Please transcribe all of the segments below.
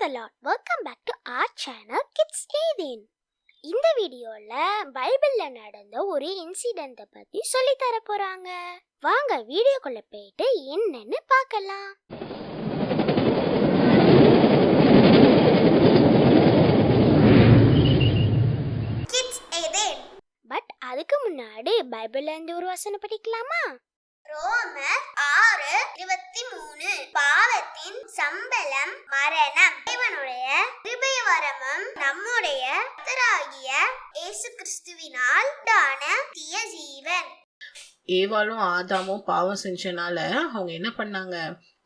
the Lord. Welcome back to our channel Kids Eden. இந்த வீடியோல பைபிள்ல நடந்த ஒரு இன்சிடென்ட் பத்தி சொல்லி தர போறாங்க. வாங்க வீடியோக்குள்ள போயிட்டு என்னன்னு பார்க்கலாம். Kids Eden. பட் அதுக்கு முன்னாடி பைபிள்ல இருந்து ஒரு வசனம் படிக்கலாமா? ரோமர் 6:23 பாவத்தின் சம்பளம் மரணம், தேவனுடைய கிருபை வரமும் நம்முடைய கர்த்தராகிய இயேசு கிறிஸ்துவினால் உண்டான நித்திய ஜீவன். ஏவாளும் ஆதாமும் பாவம் செஞ்சனால அவங்க என்ன பண்ணாங்க,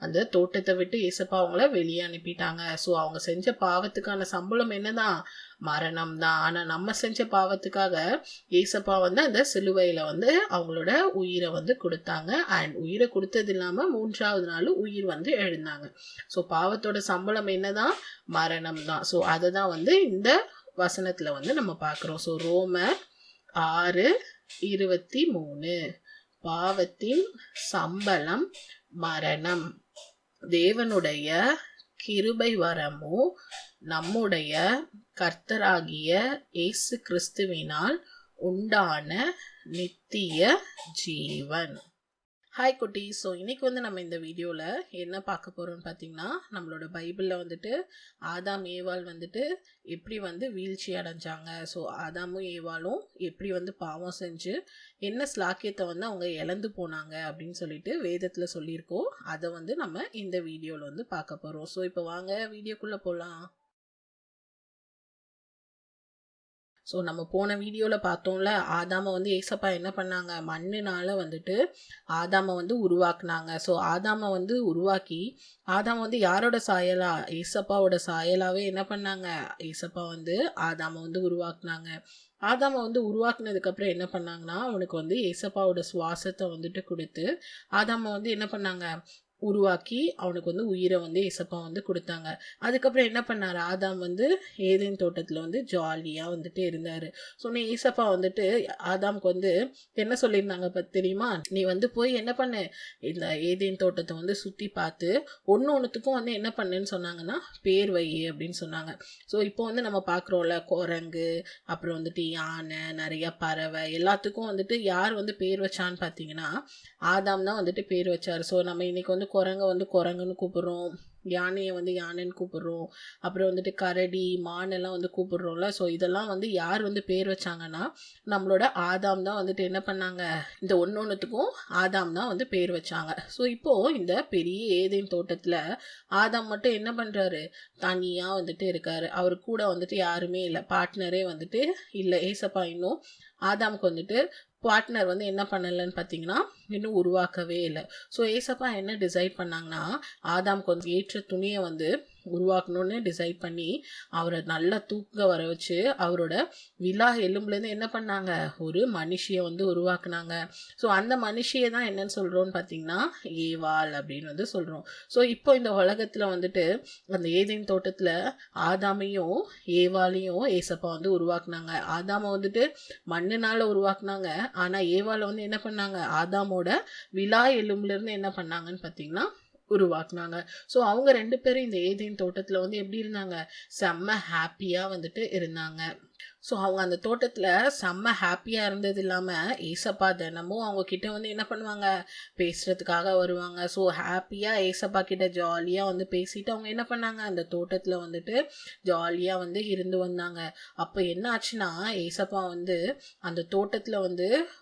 அந்த தோட்டத்தை விட்டு ஏசப்பா அவங்கள வெளியே அனுப்பிட்டாங்க. ஸோ அவங்க செஞ்ச பாவத்துக்கான சம்பளம் என்னதான், மரணம் தான். ஆனா நம்ம செஞ்ச பாவத்துக்காக ஏசப்பா அந்த சிலுவையில அவங்களோட உயிரை கொடுத்தாங்க. அண்ட் உயிரை கொடுத்தது இல்லாம 3ஆவது நாள் உயிர் எழுந்தாங்க. ஸோ பாவத்தோட சம்பளம் என்னதான், மரணம் தான். ஸோ அதை தான் இந்த வசனத்துல நம்ம பார்க்குறோம். ஸோ ரோமர் 6:23 பாவத்தின் சம்பளம் மரணம், தேவனுடைய கிருபை வரமோ நம்முடைய கர்த்தராகிய இயேசு கிறிஸ்துவினால் உண்டான நித்திய ஜீவன். ஹாய் குட்டி. ஸோ இன்னைக்கு நம்ம இந்த வீடியோவில் என்ன பார்க்க போகிறோம்னு பார்த்தீங்கன்னா, நம்மளோட பைபிளில் ஆதாம் ஏவாள் எப்படி வீழ்ச்சி அடைஞ்சாங்க. ஸோ ஆதாமும் ஏவாளும் எப்படி பாவம் செஞ்சு என்ன ஸ்லாக்கியத்தை அவங்க இழந்து போனாங்க அப்படின்னு சொல்லிட்டு வேதத்தில் சொல்லியிருக்கோம். அதை நம்ம இந்த வீடியோவில் பார்க்க போகிறோம். ஸோ இப்போ வாங்க வீடியோக்குள்ளே போகலாம். ஸோ நம்ம போன வீடியோவில் பார்த்தோம்ல, ஆதாமை ஏசப்பா என்ன பண்ணாங்க, மண்ணினால் ஆதாமை உருவாக்குனாங்க. ஸோ ஆதாமை உருவாக்கி ஆதாமை யாரோட சாயலா, ஏசப்பாவோட சாயலாவே என்ன பண்ணாங்க, ஏசப்பா ஆதாமை உருவாக்குனாங்க. ஆதாமை உருவாக்குனதுக்கப்புறம் என்ன பண்ணாங்கன்னா, அவனுக்கு ஏசப்பாவோட சுவாசத்தை கொடுத்து ஆதாமை என்ன பண்ணாங்க, உருவாக்கி அவனுக்கு உயிரை ஏசப்பா கொடுத்தாங்க. அதுக்கப்புறம் என்ன பண்ணார், ஆதாம் ஏதேன் தோட்டத்தில் ஜாலியாக இருந்தார். ஸோ ஏசப்பா ஆதாமுக்கு என்ன சொல்லியிருந்தாங்க தெரியுமா, நீ போய் என்ன பண்ணு, இந்த ஏதேன் தோட்டத்தை சுற்றி பார்த்து ஒன்றுத்துக்கும் என்ன பண்ணுன்னு சொன்னாங்கன்னா, பேர் வை அப்படின்னு சொன்னாங்க. ஸோ இப்போ நம்ம பார்க்குறோம்ல, குரங்கு, அப்புறம் யானை, நிறைய பறவை, எல்லாத்துக்கும் யார் பேர் வச்சான்னு பார்த்தீங்கன்னா ஆதாம் தான் பேர் வச்சார். ஸோ நம்ம இன்னைக்கு குரங்கை குரங்குன்னு கூப்பிடுறோம், யானையை யானைன்னு கூப்பிடுறோம், அப்புறம் கரடி, மானெல்லாம் கூப்பிடுறோம்ல. ஸோ இதெல்லாம் யார் பேர் வச்சாங்கன்னா நம்மளோட ஆதாம் தான் என்ன பண்ணாங்க, இந்த ஒன்னொன்னுத்துக்கும் ஆதாம் தான் பேர் வச்சாங்க. ஸோ இப்போ இந்த பெரிய ஏதேன் தோட்டத்தில் ஆதாம் மட்டும் என்ன பண்ணுறாரு, தனியாக இருக்காரு. அவர் கூட யாருமே இல்லை, பார்ட்னரே இல்லை. ஏசப்பா இன்னும் ஆதாமுக்கு பார்ட்னர் என்ன பண்ணலைன்னு பார்த்தீங்கன்னா இன்னும் உருவாக்கவே இல்லை. ஸோ ஏசப்பா என்ன டிசைட் பண்ணாங்கன்னா, ஆதாமுக்கு ஏற்ற துணியை உருவாக்கணும்னு டிசைட் பண்ணி அவரை நல்லா தூக்க வர வச்சு அவரோட விலா எலும்புலேருந்து என்ன பண்ணாங்க, ஒரு மனுஷியை உருவாக்குனாங்க. ஸோ அந்த மனுஷியை தான் என்னன்னு சொல்கிறோன்னு பார்த்தீங்கன்னா ஏவாள் அப்படின்னு சொல்கிறோம். ஸோ இப்போ இந்த உலகத்தில் அந்த ஏதேன் தோட்டத்தில் ஆதாமையும் ஏவாளையும் ஏசப்பா உருவாக்குனாங்க. ஆதாமை மண்ணினால் உருவாக்குனாங்க. ஆனால் ஏவாளை என்ன பண்ணாங்க, ஆதாமோட விலா எலும்புலேருந்து என்ன பண்ணாங்கன்னு பார்த்தீங்கன்னா உருவாக்குனாங்க. ஸோ அவங்க 2 பேரும் இந்த ஏதேன் தோட்டத்தில் எப்படி இருந்தாங்க, செம்ம ஹாப்பியாக இருந்தாங்க. ஸோ அவங்க அந்த தோட்டத்தில் செம்ம ஹாப்பியாக இருந்தது இல்லாமல் ஏசப்பா தினமும் அவங்க கிட்ட என்ன பண்ணுவாங்க, பேசுகிறதுக்காக வருவாங்க. ஸோ ஹாப்பியாக ஏசப்பா கிட்ட ஜாலியாக பேசிட்டு அவங்க என்ன பண்ணாங்க, அந்த தோட்டத்தில் ஜாலியாக இருந்து வந்தாங்க. அப்போ என்ன ஆச்சுன்னா, ஏசப்பா அந்த தோட்டத்தில்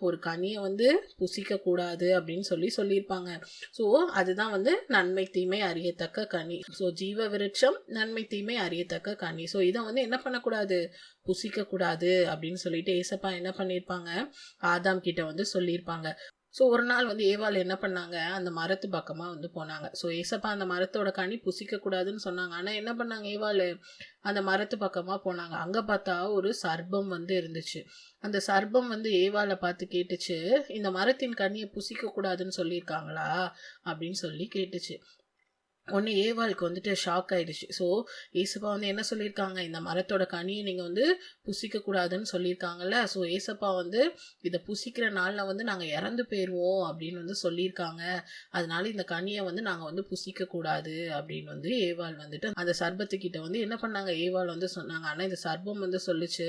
ஒரு கனியை புசிக்கக்கூடாது அப்படின்னு சொல்லியிருப்பாங்க. ஸோ அதுதான் நன்மை தீமை அறியத்தக்க கனி. ஸோ ஜீவ விருட்சம் நன்மை தீமை அறியத்தக்க கனி. ஸோ இதை என்ன பண்ணக்கூடாது, புசிக்கக்கூடாது அப்படின்னு சொல்லிட்டு ஏசப்பா என்ன பண்ணியிருப்பாங்க, ஆதாம் கிட்ட சொல்லியிருப்பாங்க. ஸோ ஒரு நாள் ஏவாள் என்ன பண்ணாங்க, அந்த மரத்து பக்கமாக போனாங்க. ஸோ ஏசப்பா அந்த மரத்தோட கனி புசிக்கக்கூடாதுன்னு சொன்னாங்க. ஆனால் என்ன பண்ணாங்க, ஏவாள் அந்த மரத்து பக்கமாக போனாங்க. அங்கே பார்த்தா ஒரு சர்ப்பம் இருந்துச்சு. அந்த சர்ப்பம் ஏவாளை பார்த்து கேட்டுச்சு, இந்த மரத்தின் கனியை புசிக்கக்கூடாதுன்னு சொல்லியிருக்காங்களா அப்படின்னு சொல்லி கேட்டுச்சு. ஒன்று ஏவாளுக்கு வந்துட்டு ஷாக் ஆயிடுச்சு. ஸோ ஏசப்பா வந்து என்ன சொல்லியிருக்காங்க, இந்த மரத்தோட கனியை நீங்கள் வந்து புசிக்கக்கூடாதுன்னு சொல்லியிருக்காங்கல்ல. ஸோ ஏசப்பா வந்து இதை புசிக்கிற நாளில் வந்து நாங்கள் இறந்து போயிடுவோம் அப்படின்னு வந்து சொல்லியிருக்காங்க. அதனால இந்த கனியை வந்து நாங்கள் வந்து புசிக்கக்கூடாது அப்படின்னு வந்து ஏவாள் வந்துட்டு அந்த சர்பத்துக்கிட்ட வந்து என்ன பண்ணாங்க, ஏவாள் வந்து சொன்னாங்க. ஆனால் இந்த சர்பம் வந்து சொல்லிச்சு,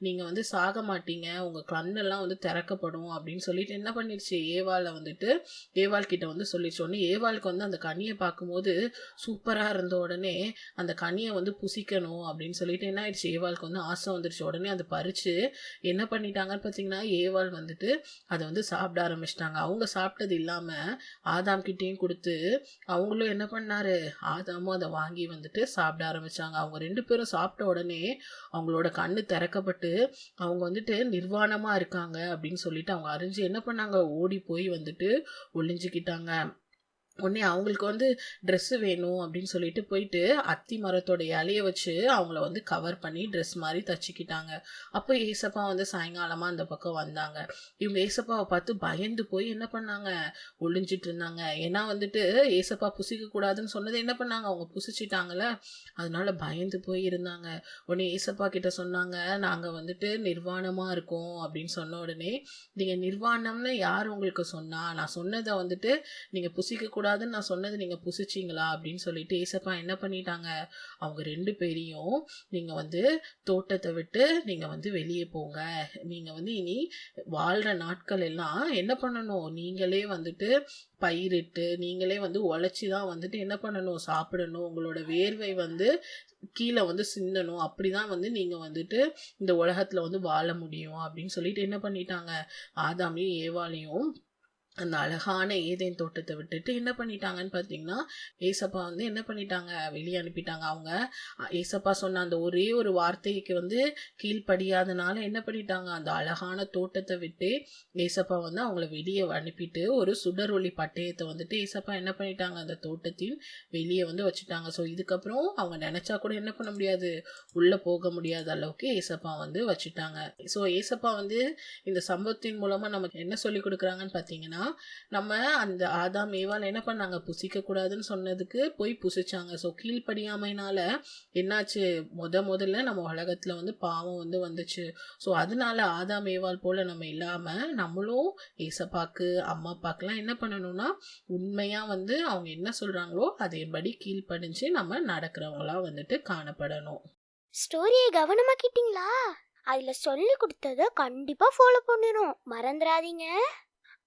நீங்கள் வந்து சாக மாட்டீங்க, உங்கள் கண்ணெல்லாம் வந்து திறக்கப்படும் அப்படின்னு சொல்லிட்டு என்ன பண்ணிடுச்சு, ஏவாள் கிட்ட வந்து சொல்லிடுச்சு. உடனே ஏவாளுக்கு வந்து அந்த கனியை பார்க்கும்போது சூப்பராக இருந்த உடனே அந்த கனியை வந்து புசிக்கணும் அப்படின்னு சொல்லிட்டு என்ன ஆயிடுச்சு, ஏவாளுக்கு வந்து ஆசை வந்துடுச்சு. உடனே அதை பறித்து என்ன பண்ணிட்டாங்கன்னு பார்த்தீங்கன்னா, ஏவாள் வந்துட்டு அதை வந்து சாப்பிட ஆரம்பிச்சிட்டாங்க. அவங்க சாப்பிட்டது இல்லாமல் ஆதாம் கிட்டேயும் கொடுத்து அவங்களும் என்ன பண்ணாரு, ஆதாமும் அதை வாங்கி வந்துட்டு சாப்பிட ஆரம்பிச்சாங்க. அவங்க 2 பேரும் சாப்பிட்ட உடனே அவங்களோட கண்ணு திறக்கப்பட்டு அவங்க வந்துட்டு நிர்வாணமாக இருக்காங்க அப்படின்னு சொல்லிட்டு அவங்க அறிஞ்சு என்ன பண்ணாங்க, ஓடி போய் வந்துட்டு ஒளிஞ்சுக்கிட்டாங்க. உடனே அவங்களுக்கு வந்து ட்ரெஸ்ஸு வேணும் அப்படின்னு சொல்லிட்டு போயிட்டு அத்தி மரத்தோட இலையை வச்சு அவங்கள வந்து கவர் பண்ணி ட்ரெஸ் மாதிரி தச்சுக்கிட்டாங்க. அப்போ ஏசப்பா வந்து சாயங்காலமாக அந்த பக்கம் வந்தாங்க. இவங்க ஏசப்பாவை பார்த்து பயந்து போய் என்ன பண்ணாங்க, ஒளிஞ்சிட்டு இருந்தாங்க. ஏன்னா வந்துட்டு ஏசப்பா புசிக்கக்கூடாதுன்னு சொன்னது என்ன பண்ணாங்க, அவங்க புசிச்சிட்டாங்கல்ல, அதனால பயந்து போய் இருந்தாங்க. உடனே ஏசப்பா கிட்ட சொன்னாங்க, நாங்கள் வந்துட்டு நிர்வாணமாக இருக்கோம் அப்படின்னு சொன்ன உடனே, நீங்கள் நிர்வாணம்னு யார் உங்களுக்கு சொன்னா, நான் சொன்னதை வந்துட்டு நீங்கள் புசிக்கக்கூடாதுன்னு நான் சொன்னது நீங்கள் புசிச்சிங்களா அப்படின்னு சொல்லிட்டு ஏசப்பா என்ன பண்ணிட்டாங்க, அவங்க 2 பேரையும் நீங்கள் வந்து தோட்டத்தை விட்டு நீங்கள் வந்து வெளியே போங்க, நீங்கள் வந்து இனி வாழ்கிற நாட்கள் எல்லாம் என்ன பண்ணணும், நீங்களே வந்துட்டு பயிரிட்டு நீங்களே வந்து உழைச்சி தான் வந்துட்டு என்ன பண்ணணும், சாப்பிடணும், உங்களோட வேர்வை வந்து கீழே வந்து சிந்தணும், அப்படிதான் வந்து நீங்கள் வந்துட்டு இந்த உலகத்தில் வந்து வாழ முடியும் அப்படின்னு சொல்லிட்டு என்ன பண்ணிட்டாங்க, ஆதாமையும் ஏவாளையும் அந்த அழகான ஏதேன் தோட்டத்தை விட்டுட்டு என்ன பண்ணிட்டாங்கன்னு பார்த்தீங்கன்னா, ஏசப்பா வந்து என்ன பண்ணிட்டாங்க, வெளியே அனுப்பிட்டாங்க. அவங்க ஏசப்பா சொன்ன அந்த ஒரே ஒரு வார்த்தைக்கு வந்து கீழ்ப்படியாதனால என்ன பண்ணிட்டாங்க, அந்த அழகான தோட்டத்தை விட்டு ஏசப்பா வந்து அவங்கள வெளியே அனுப்பிட்டு ஒரு சுடரொளி பட்டயத்தை வந்துட்டு ஏசப்பா என்ன பண்ணிட்டாங்க, அந்த தோட்டத்தின் வெளியே வந்து வச்சுட்டாங்க. ஸோ இதுக்கப்புறம் அவங்க நினச்சா கூட என்ன பண்ண முடியாது, உள்ளே போக முடியாத அளவுக்கு ஏசப்பா வந்து வச்சுட்டாங்க. ஸோ ஏசப்பா வந்து இந்த சம்பவத்தின் மூலமாக நமக்கு என்ன சொல்லி கொடுக்குறாங்கன்னு பார்த்தீங்கன்னா, நம்ம அந்த ஆதாம் ஏவாள் என்ன பண்ணாங்க, புசிக்க கூடாதுன்னு சொன்னதுக்கு போய் புசிச்சாங்க. ஸோ கீழ்ப்படியாமைனால என்னாச்சு, முதல்ல நம்ம உலகத்துல வந்து பாவம் வந்து வந்துச்சு. ஸோ அதனால ஆதாம் ஏவாள் போல நம்ம இல்லாம நம்மளும் ஏசப்பாக்கு அம்மா அப்பாக்கெல்லாம் என்ன பண்ணணும்னா, உண்மையா வந்து அவங்க என்ன சொல்றாங்களோ அதேபடி கீழ்ப்படிஞ்சு நம்ம நடக்கிறவங்களா வந்துட்டு காணப்படணும். ஸ்டோரியை கவனமா கேட்டிங்களா? அதுல சொல்லி கொடுத்தத கண்டிப்பா ஃபாலோ பண்ணிரும், மறந்துடாதீங்க.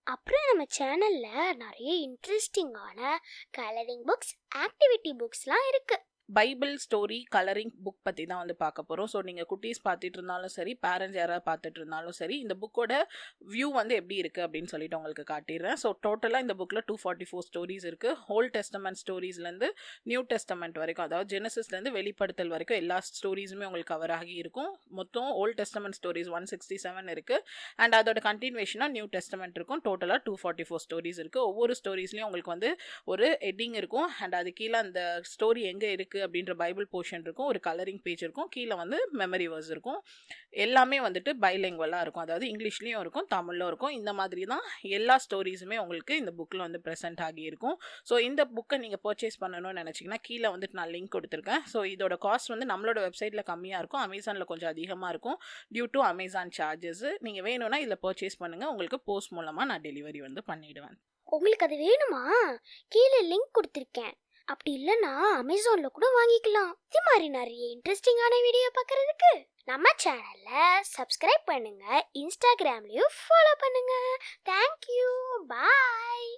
அப்புறம் நம்ம சேனல்ல நிறைய இன்ட்ரெஸ்டிங்கான கலரிங் புக்ஸ், ஆக்டிவிட்டி புக்ஸ்லாம் இருக்கு. பைபிள் ஸ்டோரி கலரிங் புக் பற்றி தான் வந்து பார்க்க போகிறோம். ஸோ நீங்கள் குட்டீஸ் பார்த்துட்டு இருந்தாலும் சரி, பேரண்ட்ஸ் யாராவது பார்த்துட்டு இருந்தாலும் சரி, இந்த புக்கோட வியூ வந்து எப்படி இருக்குது அப்படின்னு சொல்லிட்டு உங்களுக்கு காட்டிடுறேன். ஸோ டோட்டலாக இந்த புக்கில் 244 ஸ்டோரிஸ் இருக்குது. ஓல்ட் டெஸ்டமெண்ட் ஸ்டோரிஸ்லேருந்து நியூ டெஸ்டமெண்ட் வரைக்கும், அதாவது ஜெனசிஸ்லேருந்து வெளிப்படுத்தல் வரைக்கும் எல்லா ஸ்டோரிஸுமே உங்களுக்கு கவர் ஆகி இருக்கும். மொத்தம் ஓல்ட் டெஸ்டமெண்ட் ஸ்டோரிஸ் 167 இருக்குது. அண்ட் அதோட கண்டினியூஷனாக நியூ டெஸ்டமெண்ட் இருக்கும். டோட்டலாக 244 ஸ்டோரிஸ் இருக்குது. ஒவ்வொரு ஸ்டோரிஸ்லையும் உங்களுக்கு வந்து ஒரு ஹெட்டிங் இருக்கும். அண்ட் அது கீழே அந்த ஸ்டோரி எங்கே இருக்குது அப்படின்ற பைபிள் போர்ஷன் இருக்கும், ஒரு கலரிங் பேஜ் இருக்கும், கீழே வந்து மெமரி வேர்ஸ் இருக்கும். எல்லாமே வந்துட்டு பைலிங்குவலாக இருக்கும், அதாவது இங்கிலீஷ்லேயும் இருக்கும், தமிழ்லும் இருக்கும். இந்த மாதிரி தான் எல்லா ஸ்டோரிஸுமே உங்களுக்கு இந்த புக்கில் வந்து ப்ரெசென்ட் ஆகியிருக்கும். ஸோ இந்த புக்கை நீங்கள் பர்ச்சேஸ் பண்ணணும்னு நினச்சிங்கன்னா கீழே வந்துட்டு நான் லிங்க் கொடுத்துருக்கேன். ஸோ இதோட காஸ்ட் வந்து நம்மளோட வெப்சைட்டில் கம்மியாக இருக்கும், அமேசானில் கொஞ்சம் அதிகமாக இருக்கும் டியூ டு அமேசான் சார்ஜஸ். நீங்கள் வேணும்னா இதில் பர்ச்சேஸ் பண்ணுங்கள், உங்களுக்கு போஸ்ட் மூலமாக நான் டெலிவரி வந்து பண்ணிவிடுவேன். உங்களுக்கு அது வேணுமா? கீழே லிங்க் கொடுத்துருக்கேன். அப்படி இல்லைன்னா அமேசான்ல கூட வாங்கிக்கலாம். இது மாதிரி நிறைய இன்ட்ரெஸ்டிங்கான வீடியோ பார்க்கறதுக்கு நம்ம சேனல்ல சப்ஸ்கிரைப் பண்ணுங்க, இன்ஸ்டாகிராம்லயும் ஃபாலோ பண்ணுங்க. தேங்க்யூ, பாய்.